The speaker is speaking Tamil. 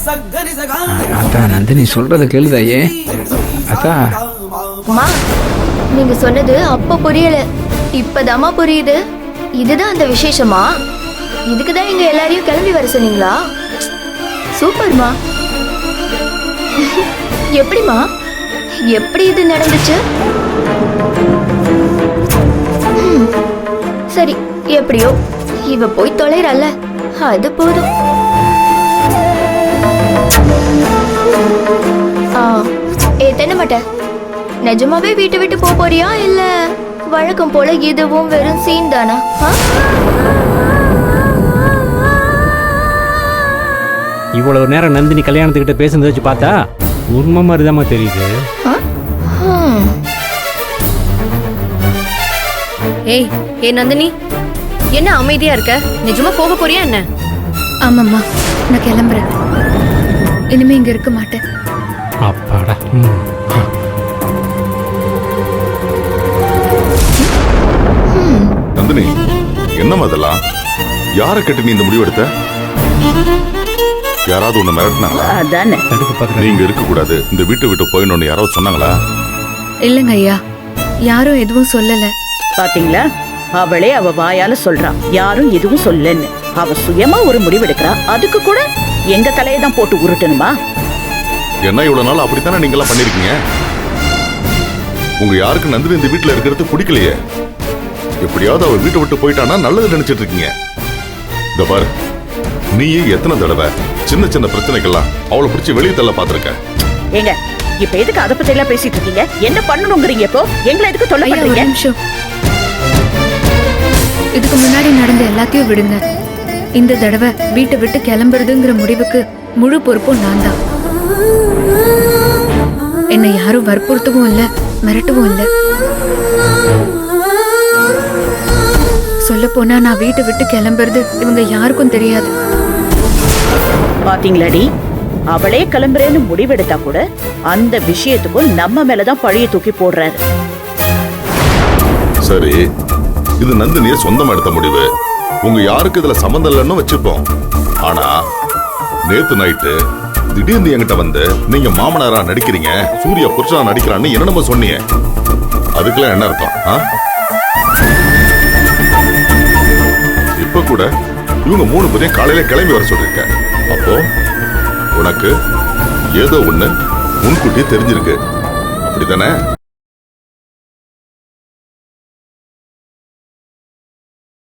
அதான் நந்தினி சொல்றத கேளுதாயே. அத்தா அம்மா, நீங்க சொன்னது அப்ப புரியல, இப்பதாம்மா புரியுது. இதுதான் அந்த விசேஷமா? இதுக்குதான் இங்க எல்லாரையும் கிளம்பி வர சொன்னீங்களா? சூப்பர்மா. எப்படிமா, எப்படி இது நடந்துச்சு? சரி, எப்படியோ இவ போய் தொலைறல்ல, அது போதும். தென்னமாட்ட, நிஜமாவே வீட்டை விட்டு போறியா இல்ல வழக்கம் போல இதுவும் வெறும் சீன் தானா? இவ்வளவு நேரம் நந்தினி கல்யாணத்துக்கிட்ட பேசுனதை வச்சு பார்த்தா உண்மை மாதிரிதாம்மா தெரியுது. ஏய் ஏ நந்தினி, என்ன அமைதியா இருக்க? நிஜமா போக போறியா என்ன? ஆமாம்மா, நான் கிளம்புறேன். இனிமே இங்க இருக்க மாட்டேன். அப்பாடா. நந்தினி, என்னமா அதெல்லாம்? யாரை கட்டி நீ இந்த முடிவு எடுத்த? யாராவது ஒண்ணு மிரட்டினாங்களா? அதானே. நீங்க இருக்க கூடாது, இந்த வீட்டை விட்டு போயிடணும்னு யாராவது சொன்னாங்களா? இல்லங்க ஐயா, யாரும் எதுவும் சொல்லல. பாத்தீங்களா, அவளே அவ வாயால சொல்றா யாரும் எதுவும் சொல்லன்னு. அவ சுயமா ஒரு முடிவெடுக்கிறா, அதுக்கு கூட எங்க தலையை தான் போட்டு உருட்டணுமா? என்ன இவ்வளவு நாள் அப்படித்தானே நீங்க எல்லாம் பண்ணிருக்கீங்க? உங்க யாருக்கு நந்தினி இந்த வீட்டுல இருக்கிறது பிடிக்கலையே. எப்படியாவது அவ வீட்டை விட்டு போயிட்டானா நல்லது நினைச்சிட்டு இருக்கீங்க. இந்த பாரு, நீயே எத்தனை தடவை சின்ன சின்ன பிரச்சனைகள்லாம் அவளை பிடிச்சி வெளியே தள்ள பாத்திருக்க. ஏங்க, இப்ப எதுக்கு அதை பத்தி எல்லாம் பேசிட்டு இருக்கீங்க? என்ன பண்ணணுங்கிறீங்க? இப்போ எங்களை எதுக்கு தொல்லை பண்றீங்க? நிமிஷம், இதுக்கு முன்னாடி நடந்த எல்லாத்தையும் விடுங்க. இந்த தடவை வீட்டை விட்டு கிளம்புறதுங்கிற முடிவுக்கு முழு பொறுப்பும் நான் தான். என்னை யாரும் வற்புறுத்தவும் இல்ல, மிரட்டவும் இல்ல. சொல்ல போனா நான் வீட்டை விட்டு கிளம்புறது இவங்க யாருக்கும் தெரியாது. பாத்தீங்களாடி, அவளே கிளம்புறேன்னு முடிவெடுத்தா கூட அந்த விஷயத்துக்கும் நம்ம மேலதான் பழிய தூக்கி போடுறாரு. சரி, இது நந்தினிய சொந்தமா எடுத்த முடிவு. உங்க யாருக்கு இதுல சம்பந்தம் இல்லைன்னு வச்சுப்போம். ஆனா நேத்து நைட்டு திடீர்னு என்கிட்ட வந்து நீங்க மாமனாரா நடிக்கிறீங்க, சூர்யா புருஷனா நடிக்கிறான்னு என்னென்னமோ சொன்னீங்க. அதுக்கெல்லாம் என்ன அர்த்தம்? இப்ப கூட இவங்க 3 பேரையும் காலையில கிளம்பி வர சொல்லிருக்க. அப்போ உனக்கு ஏதோ ஒண்ணு முன்கூட்டியே தெரிஞ்சிருக்கு, அப்படித்தானே?